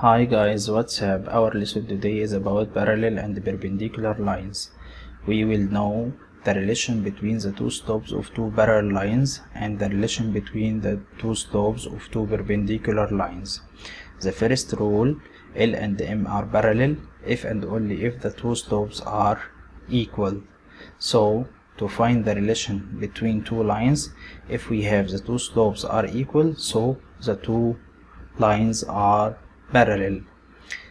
Hi guys, what's up? Our lesson today is about parallel and perpendicular lines. We will know the relation between the two slopes of two parallel lines and the relation between the two slopes of two perpendicular lines. The first rule, L and M are parallel if and only if the two slopes are equal. So, to find the relation between two lines, if we have the two slopes are equal, so the two lines are parallel.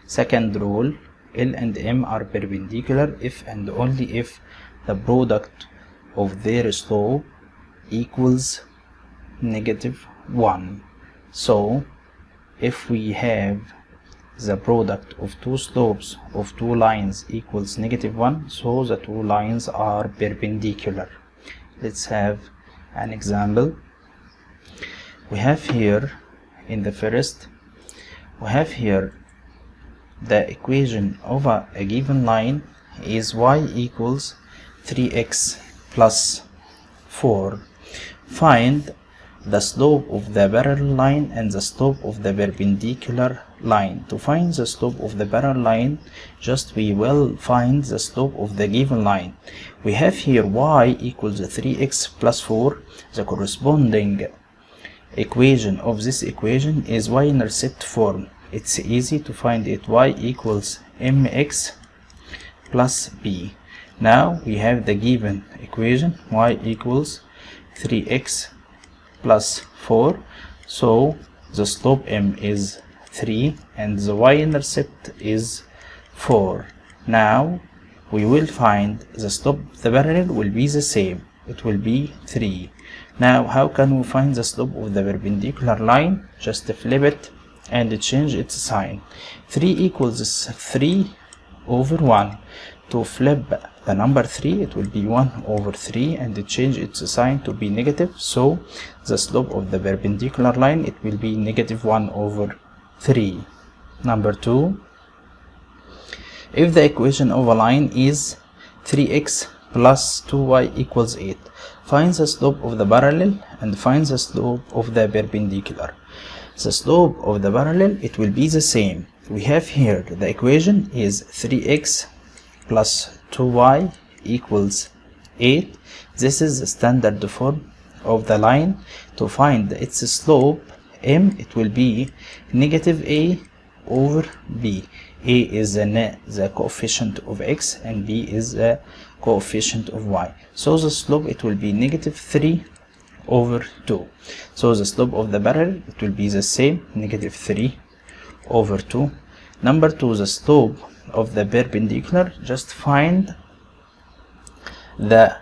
Second rule, L and M are perpendicular if and only if the product of their slope equals -1. So if we have the product of two slopes of two lines equals -1, so the two lines are perpendicular. Let's have an example. We have here in the first, we have here the equation of a given line is y equals 3x plus 4. Find the slope of the parallel line and the slope of the perpendicular line. To find the slope of the parallel line, just we will find the slope of the given line. We have here y equals 3x plus 4. The corresponding equation of this equation is y-intercept form. It's easy to find it. Y equals mx plus b. Now we have the given equation, y equals 3x plus 4, so the slope m is 3 and the y-intercept is 4. Now we will find the slope of the parallel will be the same, it will be 3. Now how can we find the slope of the perpendicular line? Just flip it and change its sign. 3 equals 3 over 1. To flip the number 3, it will be 1 over 3 and change its sign to be negative. So the slope of the perpendicular line, it will be -1 over 3. Number 2, if the equation of a line is 3x plus 2y equals 8, find the slope of the parallel and find the slope of the perpendicular. The slope of the parallel, it will be the same. We have here the equation is 3x plus 2y equals 8. This is the standard form of the line. To find its slope m, it will be -a over b. A is the coefficient of x and b is the coefficient of y. So the slope, it will be -3 over 2. So the slope of the parallel, it will be the same, -3 over 2. Number 2, the slope of the perpendicular, just find the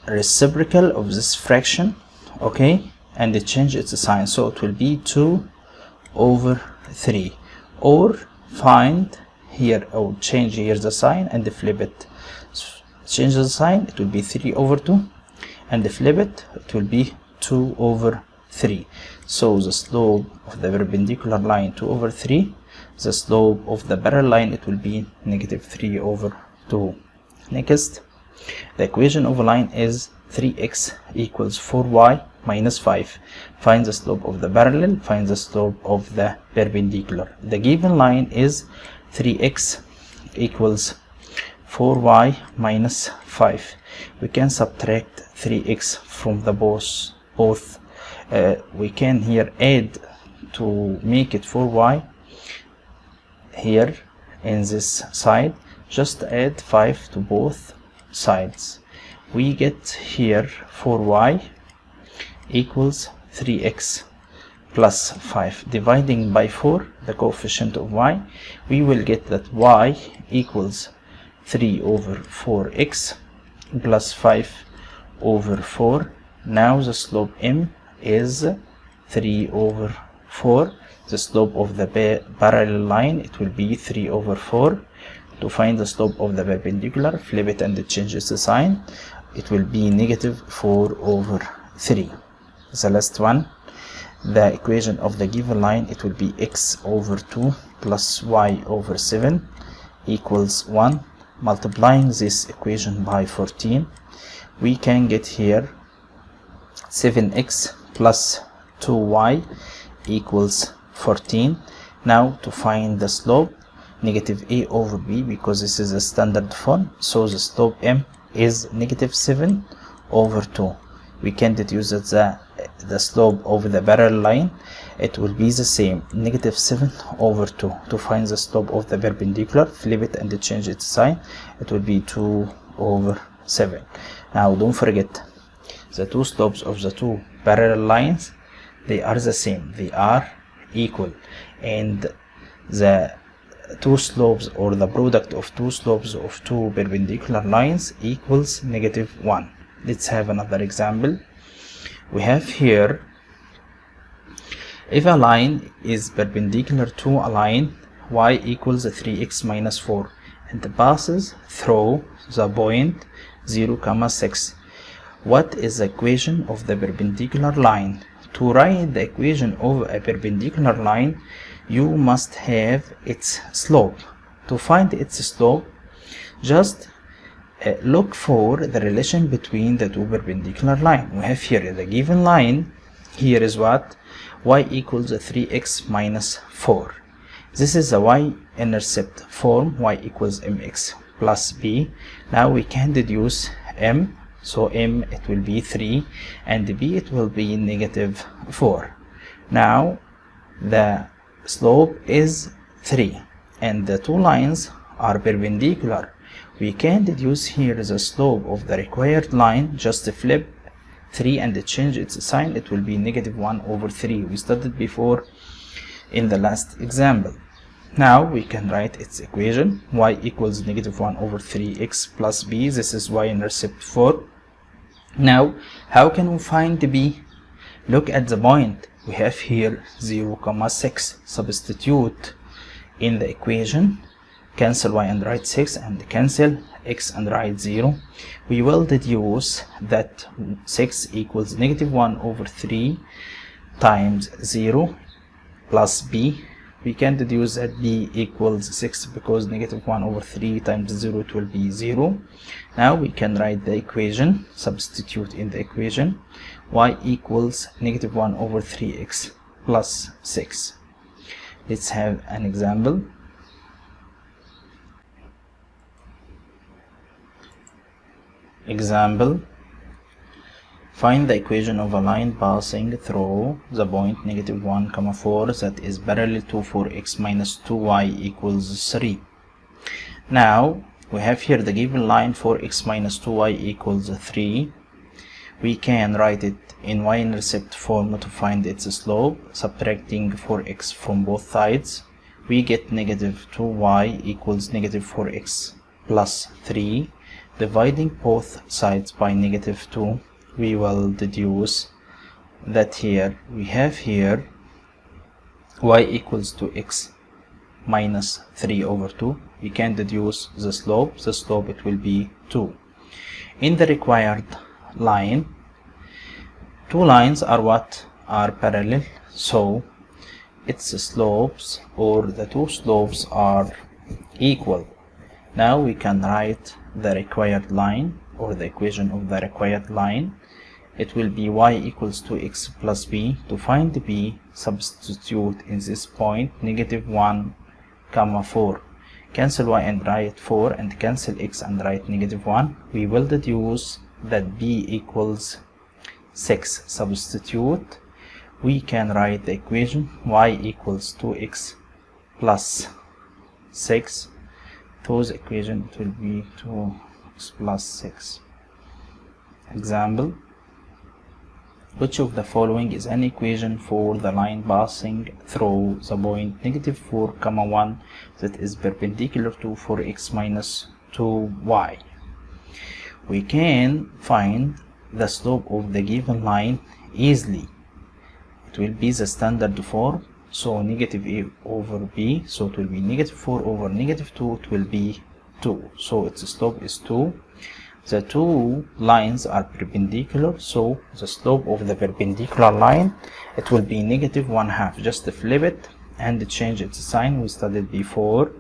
reciprocal of this fraction, okay, and change its sign, so it will be 2 over 3, or find here, or change here the sign and flip it. Change the sign, it will be 3 over 2, and flip it, it will be 2 over 3. So the slope of the perpendicular line 2 over 3, the slope of the parallel line, it will be -3 over 2. Next, the equation of a line is 3x equals 4y minus 5. Find the slope of the parallel, find the slope of the perpendicular. The given line is 3x equals 4y minus 5. We can subtract 3x from the both. We can here add to make it 4y. Here in this side, just add 5 to both sides. We get here 4y equals 3x plus 5. Dividing by 4 the coefficient of y, we will get that y equals 3 over 4x plus 5 over 4. Now the slope m is 3 over 4. The slope of the parallel line, it will be 3 over 4. To find the slope of the perpendicular, flip it and change its sign. It will be -4 over 3. The last one, the equation of the given line, it will be x over 2 plus y over 7 equals 1. Multiplying this equation by 14, we can get here 7x plus 2y equals 14. Now to find the slope, negative a over b, because this is a standard form, so the slope m is negative 7 over 2. We can deduce that the slope of the parallel line, it will be the same, negative 7 over 2. To find the slope of the perpendicular, flip it and change its sign, it will be 2 over 7. Now don't forget, the two slopes of the two parallel lines, they are the same, they are equal, and the two slopes, or the product of two slopes of two perpendicular lines, equals negative 1. Let's have another example. We have here, if a line is perpendicular to a line y equals 3x minus 4 and passes through the point 0, 6, what is the equation of the perpendicular line? To write the equation of a perpendicular line, you must have its slope. To find its slope, just look for the relation between the two perpendicular lines. We have here the given line. Here is what? Y equals 3x minus 4. This is the y-intercept form, y equals mx plus b. Now we can deduce m. So m, it will be 3, and b, it will be negative 4. Now the slope is 3 and the two lines are perpendicular. We can deduce here the slope of the required line. Just flip 3 and change its sign, it will be negative 1 over 3. We studied before in the last example. Now we can write its equation, y equals negative 1 over 3x plus b. This is y-intercept 4. Now how can we find b? Look at the point. We have here 0, 6. Substitute in the equation, cancel y and write 6, and cancel x and write 0. We will deduce that 6 equals negative 1 over 3 times 0 plus b. We can deduce that b equals 6 because negative 1 over 3 times 0, it will be 0. Now we can write the equation, substitute in the equation, y equals negative 1 over 3x plus 6. Let's have an example. Example, find the equation of a line passing through the point negative 1, 4 that is parallel to 4x minus 2y equals 3. Now we have here the given line 4x minus 2y equals 3. We can write it in y-intercept form to find its slope. Subtracting 4x from both sides, we get negative 2y equals negative 4x plus 3. Dividing both sides by negative 2, we will deduce that here we have here y equals to x minus 3 over 2. We can deduce the slope. The slope, it will be 2. In the required line, two lines are what? Are parallel, so its slopes, or the two slopes, are equal. Now we can write the required line, or the equation of the required line. It will be y equals to x plus b. To find b, substitute in this point negative 1, 4. Cancel y and write 4, and cancel x and write negative 1. We will deduce that b equals 6. Substitute. We can write the equation y equals to x plus 6. Those equation, it will be 2x plus 6. Example, which of the following is an equation for the line passing through the point negative 4, 1 that is perpendicular to 4x minus 2y? We can find the slope of the given line easily. It will be the standard form. So negative a over b, so it will be negative 4 over negative 2, it will be 2. So its slope is 2. The two lines are perpendicular, so the slope of the perpendicular line, it will be negative 1/2. Just flip it and change its sign. We studied before.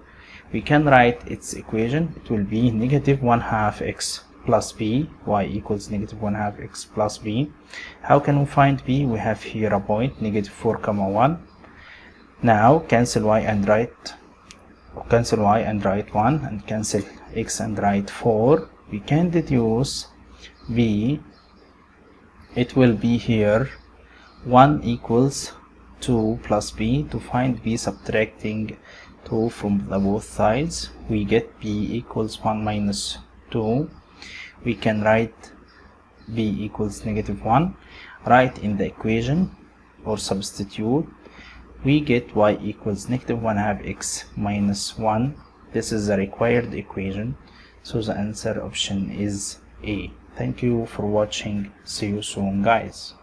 We can write its equation. It will be negative 1/2 x plus b. Y equals negative 1/2 x plus b. How can we find b? We have here a point negative 4, 1. Now cancel y and write 1 and cancel x and write 4. We can deduce b. It will be here 1 equals 2 plus b. To find b subtracting 2 from the both sides, we get b equals 1 minus 2. We can write b equals -1. Write in the equation or substitute. We get y equals -1/2 x minus 1. This is the required equation, so the answer option is A. Thank you for watching. See you soon, guys.